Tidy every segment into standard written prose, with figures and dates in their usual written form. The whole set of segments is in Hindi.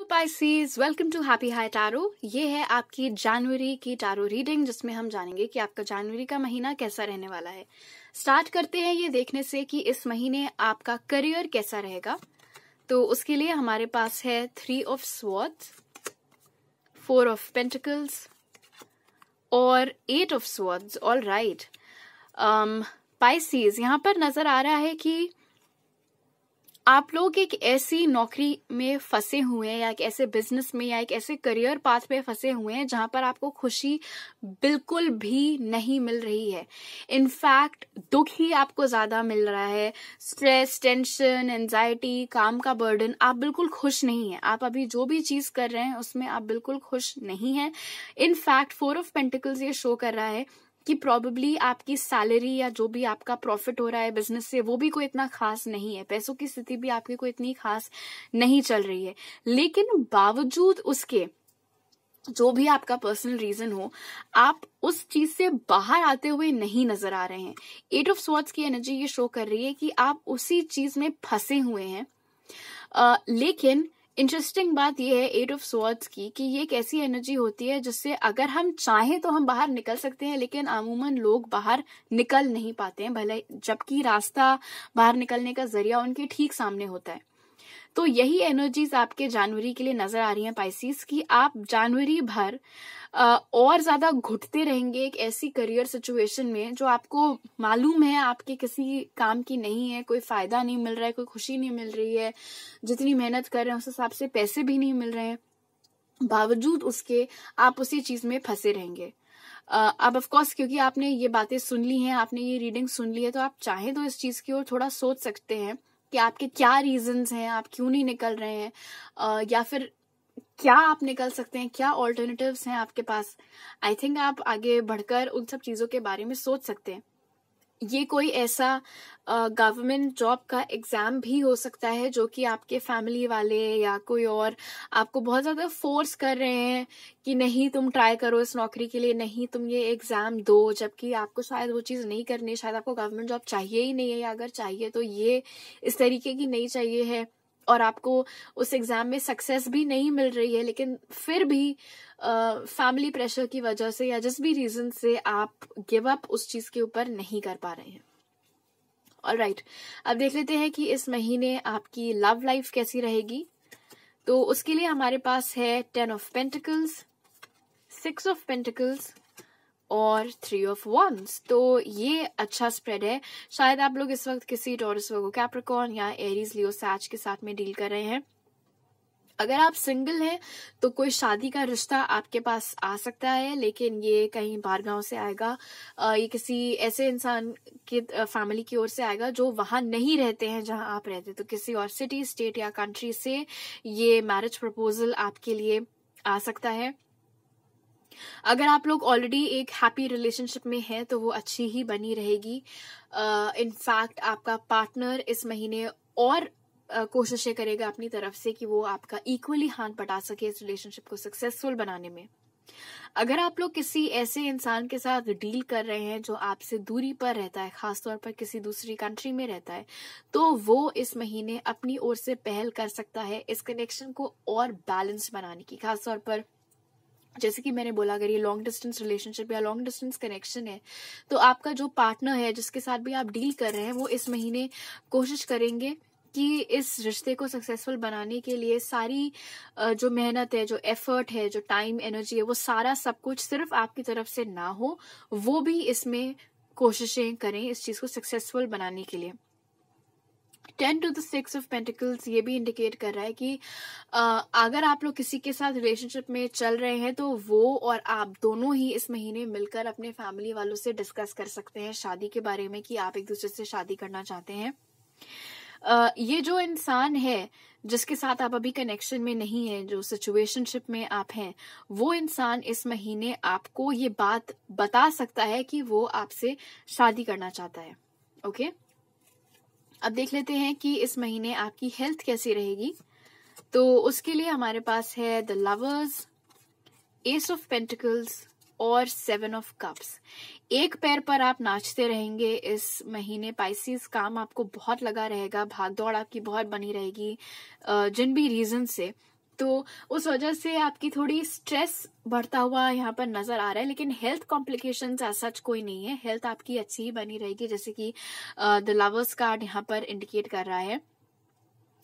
Pisces, welcome to Happy High Tarot. ये है आपकी जनवरी की टैरो रीडिंग, जिसमें हम जानेंगे कि आपका जनवरी का महीना कैसा रहने वाला है। स्टार्ट करते हैं ये देखने से कि इस महीने आपका करियर कैसा रहेगा। तो उसके लिए हमारे पास है 3 ऑफ स्वॉर्ड्स, 4 ऑफ पेंटिकल्स और 8 of swords. All right Pisces, यहाँ पर नजर आ रहा है कि आप लोग एक ऐसी नौकरी में फंसे हुए हैं या एक ऐसे बिजनेस में या एक ऐसे करियर पाथ पे फंसे हुए हैं जहां पर आपको खुशी बिल्कुल भी नहीं मिल रही है। इनफैक्ट दुख ही आपको ज्यादा मिल रहा है। स्ट्रेस, टेंशन, एंजाइटी, काम का बर्डन, आप बिल्कुल खुश नहीं है। आप अभी जो भी चीज कर रहे हैं उसमें आप बिल्कुल खुश नहीं है। इनफैक्ट 4 ऑफ पेंटिकल्स ये शो कर रहा है कि प्रॉबेबली आपकी सैलरी या जो भी आपका प्रॉफिट हो रहा है बिजनेस से, वो भी कोई इतना खास नहीं है। पैसों की स्थिति भी आपकी कोई इतनी खास नहीं चल रही है। लेकिन बावजूद उसके, जो भी आपका पर्सनल रीजन हो, आप उस चीज से बाहर आते हुए नहीं नजर आ रहे हैं। 8 ऑफ स्वॉर्ड्स की एनर्जी ये शो कर रही है कि आप उसी चीज में फंसे हुए हैं। लेकिन इंटरेस्टिंग बात यह है 8 ऑफ स्वॉर्ड्स की कि ये एक ऐसी एनर्जी होती है जिससे अगर हम चाहें तो हम बाहर निकल सकते हैं, लेकिन अमूमन लोग बाहर निकल नहीं पाते हैं, भले जबकि रास्ता बाहर निकलने का जरिया उनके ठीक सामने होता है। तो यही एनर्जीज आपके जनवरी के लिए नजर आ रही हैं पाइसेस, कि आप जनवरी भर और ज्यादा घुटते रहेंगे एक ऐसी करियर सिचुएशन में जो आपको मालूम है आपके किसी काम की नहीं है, कोई फायदा नहीं मिल रहा है, कोई खुशी नहीं मिल रही है, जितनी मेहनत कर रहे हैं उस हिसाब से पैसे भी नहीं मिल रहे हैं। बावजूद उसके आप उसी चीज में फंसे रहेंगे। अब ऑफ कोर्स क्योंकि आपने ये बातें सुन ली हैं, आपने ये रीडिंग सुन ली है, तो आप चाहें तो इस चीज की ओर थोड़ा सोच सकते हैं कि आपके क्या रीजंस हैं, आप क्यों नहीं निकल रहे हैं, या फिर क्या आप निकल सकते हैं, क्या ऑल्टरनेटिव्स हैं आपके पास। आई थिंक आप आगे बढ़कर उन सब चीजों के बारे में सोच सकते हैं। ये कोई ऐसा गवर्नमेंट जॉब का एग्जाम भी हो सकता है जो कि आपके फैमिली वाले या कोई और आपको बहुत ज्यादा फोर्स कर रहे हैं कि नहीं तुम ट्राई करो इस नौकरी के लिए, नहीं तुम ये एग्जाम दो, जबकि आपको शायद वो चीज नहीं करनी, शायद आपको गवर्नमेंट जॉब चाहिए ही नहीं है, या अगर चाहिए तो ये इस तरीके की नहीं चाहिए है, और आपको उस एग्जाम में सक्सेस भी नहीं मिल रही है, लेकिन फिर भी फैमिली प्रेशर की वजह से या जिस भी रीजन से आप गिव अप उस चीज के ऊपर नहीं कर पा रहे हैं। ऑलराइट, अब देख लेते हैं कि इस महीने आपकी लव लाइफ कैसी रहेगी। तो उसके लिए हमारे पास है 10 ऑफ पेंटिकल्स, 6 ऑफ पेंटिकल्स और 3 ऑफ wands। तो ये अच्छा स्प्रेड है। शायद आप लोग इस वक्त किसी टॉरस, वर्गो, कैप्रिकॉर्न या एरीज, लियो, सैज के साथ में डील कर रहे हैं। अगर आप सिंगल हैं तो कोई शादी का रिश्ता आपके पास आ सकता है, लेकिन ये कहीं बाहर गांव से आएगा। ये किसी ऐसे इंसान की फैमिली की ओर से आएगा जो वहां नहीं रहते हैं जहां आप रहते, तो किसी और सिटी, स्टेट या कंट्री से ये मैरिज प्रपोजल आपके लिए आ सकता है। अगर आप लोग ऑलरेडी एक हैप्पी रिलेशनशिप में हैं तो वो अच्छी ही बनी रहेगी। इनफैक्ट आपका पार्टनर इस महीने और कोशिशें करेगा अपनी तरफ से कि वो आपका इक्वली हाथ बटा सके इस रिलेशनशिप को सक्सेसफुल बनाने में। अगर आप लोग किसी ऐसे इंसान के साथ डील कर रहे हैं जो आपसे दूरी पर रहता है, खासतौर पर किसी दूसरी कंट्री में रहता है, तो वो इस महीने अपनी ओर से पहल कर सकता है इस कनेक्शन को और बैलेंस बनाने की। खासतौर पर जैसे कि मैंने बोला, अगर ये लॉन्ग डिस्टेंस रिलेशनशिप या लॉन्ग डिस्टेंस कनेक्शन है, तो आपका जो पार्टनर है जिसके साथ भी आप डील कर रहे हैं, वो इस महीने कोशिश करेंगे कि इस रिश्ते को सक्सेसफुल बनाने के लिए सारी जो मेहनत है, जो एफर्ट है, जो टाइम, एनर्जी है, वो सारा सब कुछ सिर्फ आपकी तरफ से ना हो, वो भी इसमें कोशिशें करें इस चीज को सक्सेसफुल बनाने के लिए। 10 to the 6 of Pentacles ये भी इंडिकेट कर रहा है कि अगर आप लोग किसी के साथ रिलेशनशिप में चल रहे हैं तो वो और आप दोनों ही इस महीने मिलकर अपने फैमिली वालों से डिस्कस कर सकते हैं शादी के बारे में, कि आप एक दूसरे से शादी करना चाहते हैं। ये जो इंसान है जिसके साथ आप अभी कनेक्शन में नहीं है, जो सिचुएशनशिप में आप हैं, वो इंसान इस महीने आपको ये बात बता सकता है कि वो आपसे शादी करना चाहता है। ओके, अब देख लेते हैं कि इस महीने आपकी हेल्थ कैसी रहेगी। तो उसके लिए हमारे पास है the lovers, S of pentacles और 7 ऑफ कप्स। एक पैर पर आप नाचते रहेंगे इस महीने पाइसेस। काम आपको बहुत लगा रहेगा, भाग दौड़ आपकी बहुत बनी रहेगी जिन भी रीजन से, तो उस वजह से आपकी थोड़ी स्ट्रेस बढ़ता हुआ यहाँ पर नजर आ रहा है, लेकिन हेल्थ कॉम्प्लिकेशंस सच कोई नहीं है। हेल्थ आपकी अच्छी ही बनी रहेगी, जैसे कि द लवर्स कार्ड यहाँ पर इंडिकेट कर रहा है।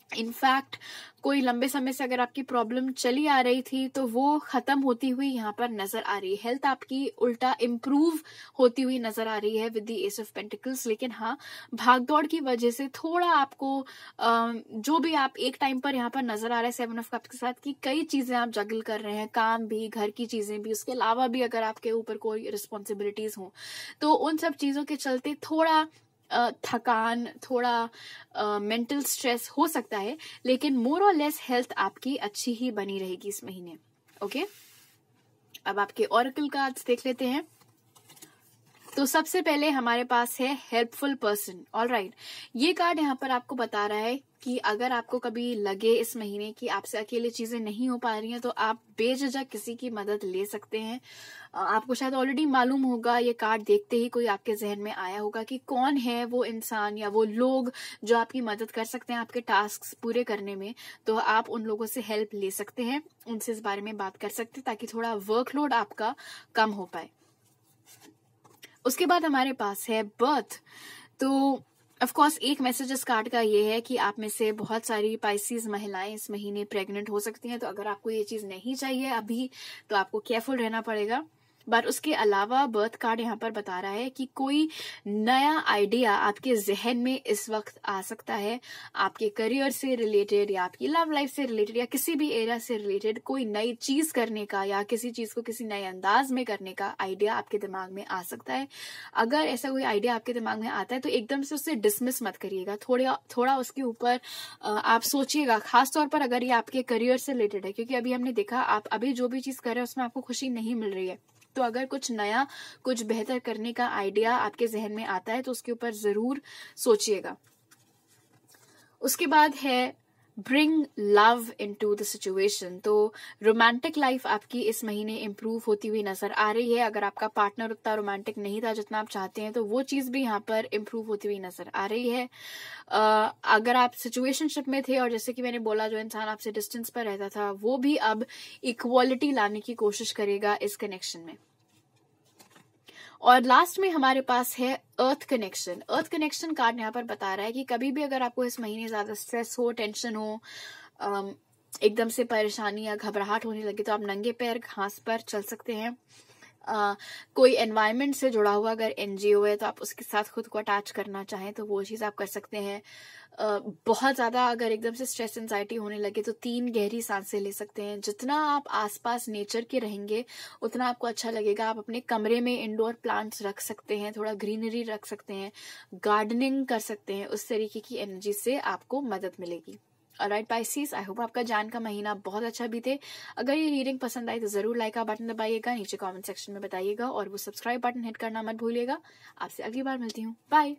इनफैक्ट कोई लंबे समय से अगर आपकी प्रॉब्लम चली आ रही थी तो वो खत्म होती हुई यहाँ पर नजर आ रही है। हेल्थ आपकी उल्टा इम्प्रूव होती हुई नजर आ रही है with the S of pentacles. लेकिन हाँ, भागदौड़ की वजह से थोड़ा आपको जो भी आप एक टाइम पर यहाँ पर नजर आ रहा है सेवन ऑफ कप्स के साथ कि कई चीजें आप जगल कर रहे हैं, काम भी, घर की चीजें भी, उसके अलावा भी अगर आपके ऊपर कोई रिस्पॉन्सिबिलिटीज हो तो उन सब चीजों के चलते थोड़ा थकान, थोड़ा मेंटल स्ट्रेस हो सकता है, लेकिन मोर और लेस हेल्थ आपकी अच्छी ही बनी रहेगी इस महीने। ओके, अब आपके ऑरेकल कार्ड्स देख लेते हैं। तो सबसे पहले हमारे पास है हेल्पफुल पर्सन। ऑलराइट, ये कार्ड यहाँ पर आपको बता रहा है कि अगर आपको कभी लगे इस महीने कि आपसे अकेले चीजें नहीं हो पा रही हैं तो आप बेझिझक किसी की मदद ले सकते हैं। आपको शायद ऑलरेडी मालूम होगा, ये कार्ड देखते ही कोई आपके जहन में आया होगा कि कौन है वो इंसान या वो लोग जो आपकी मदद कर सकते हैं आपके टास्क पूरे करने में। तो आप उन लोगों से हेल्प ले सकते हैं, उनसे इस बारे में बात कर सकते हैं ताकि थोड़ा वर्कलोड आपका कम हो पाए। उसके बाद हमारे पास है बर्थ। तो ऑफ कोर्स एक मैसेज इस कार्ड का ये है कि आप में से बहुत सारी पाइसिस महिलाएं इस महीने प्रेग्नेंट हो सकती हैं। तो अगर आपको ये चीज नहीं चाहिए अभी तो आपको केयरफुल रहना पड़ेगा। बट उसके अलावा बर्थ कार्ड यहाँ पर बता रहा है कि कोई नया आइडिया आपके जहन में इस वक्त आ सकता है, आपके करियर से रिलेटेड या आपकी लव लाइफ से रिलेटेड या किसी भी एरिया से रिलेटेड कोई नई चीज करने का या किसी चीज को किसी नए अंदाज में करने का आइडिया आपके दिमाग में आ सकता है। अगर ऐसा कोई आइडिया आपके दिमाग में आता है तो एकदम से उससे डिसमिस मत करिएगा, थोड़ा उसके ऊपर आप सोचिएगा, खासतौर पर अगर ये आपके करियर से रिलेटेड है, क्योंकि अभी हमने देखा आप अभी जो भी चीज कर रहे हैं उसमें आपको खुशी नहीं मिल रही है। तो अगर कुछ नया, कुछ बेहतर करने का आइडिया आपके जहन में आता है तो उसके ऊपर जरूर सोचिएगा। उसके बाद है bring love into the situation. तो रोमांटिक लाइफ आपकी इस महीने इम्प्रूव होती हुई नजर आ रही है। अगर आपका पार्टनर उतना रोमांटिक नहीं था जितना आप चाहते हैं तो वो चीज भी यहाँ पर इम्प्रूव होती हुई नजर आ रही है। अगर आप सिचुएशनशिप में थे और जैसे कि मैंने बोला जो इंसान आपसे डिस्टेंस पर रहता था वो भी अब इक्वालिटी लाने की कोशिश करेगा इस कनेक्शन में। और लास्ट में हमारे पास है अर्थ कनेक्शन। अर्थ कनेक्शन कार्ड यहाँ पर बता रहा है कि कभी भी अगर आपको इस महीने ज्यादा स्ट्रेस हो, टेंशन हो, एकदम से परेशानी या घबराहट होने लगे तो आप नंगे पैर घास पर चल सकते हैं। कोई एनवायरनमेंट से जुड़ा हुआ अगर एनजीओ है तो आप उसके साथ खुद को अटैच करना चाहें तो वो चीज आप कर सकते हैं। बहुत ज्यादा अगर एकदम से स्ट्रेस एंजाइटी होने लगे तो 3 गहरी सांसें ले सकते हैं। जितना आप आसपास नेचर के रहेंगे उतना आपको अच्छा लगेगा। आप अपने कमरे में इंडोर प्लांट्स रख सकते हैं, थोड़ा ग्रीनरी रख सकते हैं, गार्डनिंग कर सकते हैं। उस तरीके की एनर्जी से आपको मदद मिलेगी। ऑलराइट पाइसिस, आई होप आपका जान का महीना बहुत अच्छा बीते। अगर ये रीडिंग पसंद आई तो जरूर लाइक का बटन दबाइएगा, नीचे कमेंट सेक्शन में बताइएगा और वो सब्सक्राइब बटन हिट करना मत भूलिएगा। आपसे अगली बार मिलती हूँ, बाय।